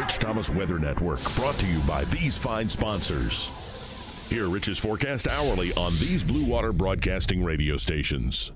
Rich Thomas Weather Network, brought to you by these fine sponsors. Hear Rich's forecast hourly on these Blue Water Broadcasting radio stations.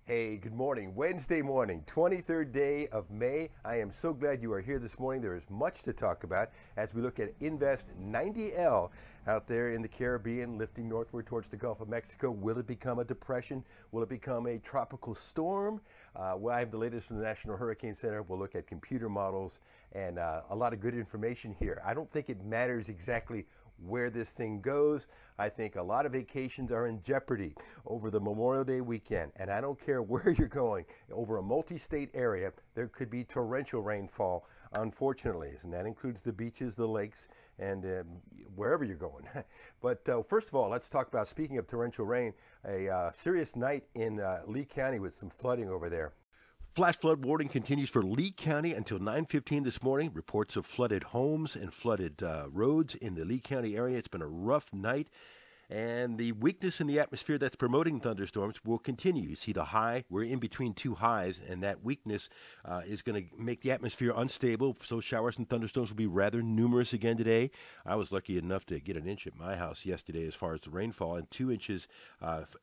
Hey, good morning. Wednesday morning, 23rd day of May. I am so glad you are here this morning. There is much to talk about as we look at Invest 90L out there in the Caribbean, lifting northward towards the Gulf of Mexico. Will it become a depression? Will it become a tropical storm? Well, I have the latest from the National Hurricane Center. We'll look at computer models and a lot of good information here. I don't think it matters exactly where this thing goes. I think a lot of vacations are in jeopardy over the Memorial Day weekend, and I don't care where you're going. Over a multi-state area, there could be torrential rainfall, unfortunately, and that includes the beaches, the lakes, and wherever you're going. But first of all, let's talk about, speaking of torrential rain, a serious night in Lee County with some flooding over there. Flash flood warning continues for Lee County until 9:15 this morning. Reports of flooded homes and flooded roads in the Lee County area. It's been a rough night. And the weakness in the atmosphere that's promoting thunderstorms will continue. You see the high, we're in between two highs, and that weakness is going to make the atmosphere unstable. So showers and thunderstorms will be rather numerous again today. I was lucky enough to get an inch at my house yesterday as far as the rainfall, and 2 inches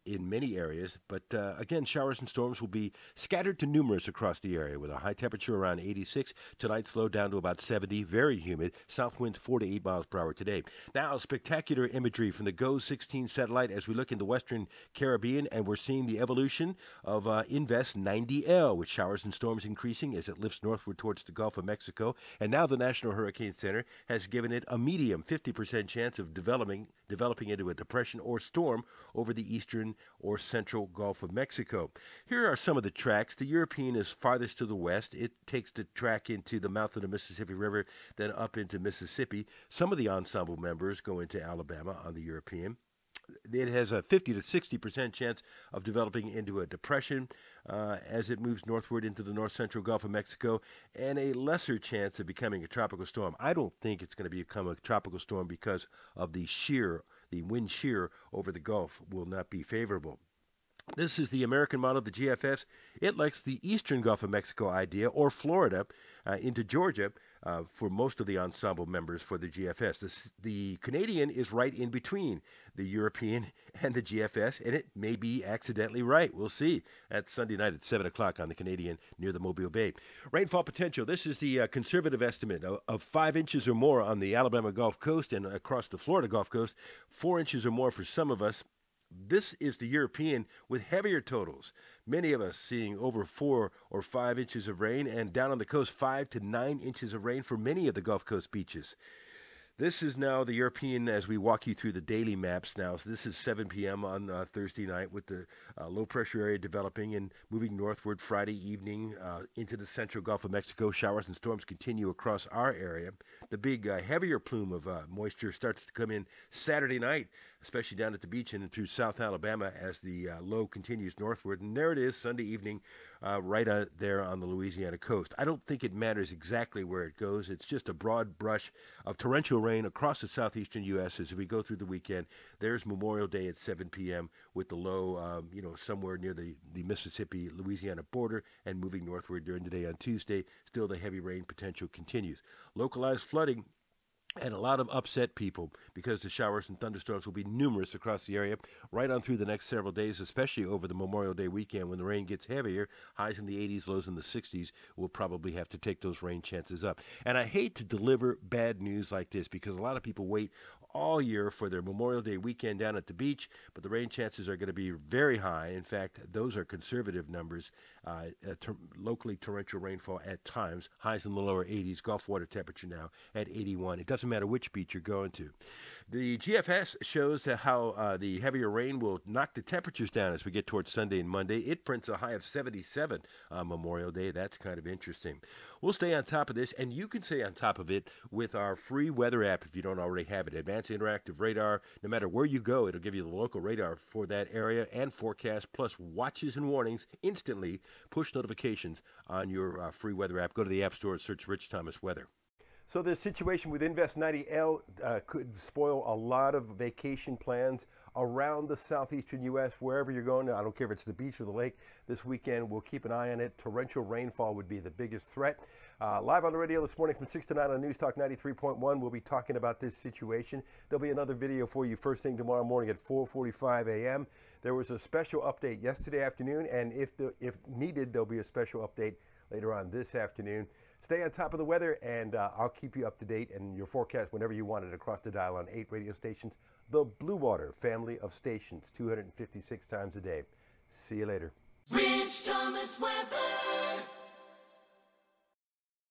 in many areas. But again, showers and storms will be scattered to numerous across the area with a high temperature around 86. Tonight slowed down to about 70, very humid. South winds 4 to 8 miles per hour today. Now, spectacular imagery from the GOES 16 satellite as we look in the Western Caribbean, and we're seeing the evolution of Invest 90L, with showers and storms increasing as it lifts northward towards the Gulf of Mexico. And now the National Hurricane Center has given it a medium 50% chance of developing into a depression or storm over the eastern or central Gulf of Mexico. Here are some of the tracks. The European is farthest to the west. It takes the track into the mouth of the Mississippi River, then up into Mississippi. Some of the ensemble members go into Alabama on the European. It has a 50 to 60% chance of developing into a depression as it moves northward into the north-central Gulf of Mexico, and a lesser chance of becoming a tropical storm. I don't think it's going to become a tropical storm because of the wind shear over the Gulf will not be favorable. This is the American model, the GFS. It likes the eastern Gulf of Mexico idea, or Florida, into Georgia, for most of the ensemble members for the GFS. The Canadian is right in between the European and the GFS, and it may be accidentally right. We'll see. That's Sunday night at 7 o'clock on the Canadian near the Mobile Bay. Rainfall potential. This is the conservative estimate of 5 inches or more on the Alabama Gulf Coast and across the Florida Gulf Coast, 4 inches or more for some of us. This is the European with heavier totals. Many of us seeing over 4 or 5 inches of rain, and down on the coast 5 to 9 inches of rain for many of the Gulf Coast beaches. This is now the European as we walk you through the daily maps now. So this is 7 p.m. on Thursday night with the low-pressure area developing and moving northward Friday evening into the central Gulf of Mexico. Showers and storms continue across our area. The big heavier plume of moisture starts to come in Saturday night, especially down at the beach and through South Alabama as the low continues northward. And there it is Sunday evening right there on the Louisiana coast. I don't think it matters exactly where it goes. It's just a broad brush of torrential rain across the southeastern U.S. as we go through the weekend. There's Memorial Day at 7 p.m. with the low, somewhere near the Mississippi-Louisiana border, and moving northward during the day on Tuesday. Still the heavy rain potential continues. Localized flooding and a lot of upset people because the showers and thunderstorms will be numerous across the area right on through the next several days, especially over the Memorial Day weekend when the rain gets heavier. Highs in the 80s, lows in the 60s. We'll probably have to take those rain chances up. And I hate to deliver bad news like this because a lot of people wait all year for their Memorial Day weekend down at the beach, but the rain chances are going to be very high. In fact, those are conservative numbers. Locally torrential rainfall at times, highs in the lower 80s, Gulf water temperature now at 81. It doesn't matter which beach you're going to. The GFS shows how the heavier rain will knock the temperatures down as we get towards Sunday and Monday. It prints a high of 77 on Memorial Day. That's kind of interesting. We'll stay on top of this, and you can stay on top of it with our free weather app if you don't already have it. Advanced Interactive Radar. No matter where you go, it'll give you the local radar for that area and forecast, plus watches and warnings instantly, push notifications on your free weather app. Go to the App Store and search Rich Thomas Weather. So the situation with Invest 90L could spoil a lot of vacation plans around the southeastern U.S., wherever you're going. I don't care if it's the beach or the lake this weekend. We'll keep an eye on it. Torrential rainfall would be the biggest threat. Live on the radio this morning from 6 to 9 on News Talk 93.1, we'll be talking about this situation. There'll be another video for you first thing tomorrow morning at 4:45 a.m. There was a special update yesterday afternoon, and if needed, there'll be a special update later on this afternoon. Stay on top of the weather, and I'll keep you up to date and your forecast whenever you want it across the dial on 8 radio stations. The Blue Water family of stations, 256 times a day. See you later. Rich Thomas weather.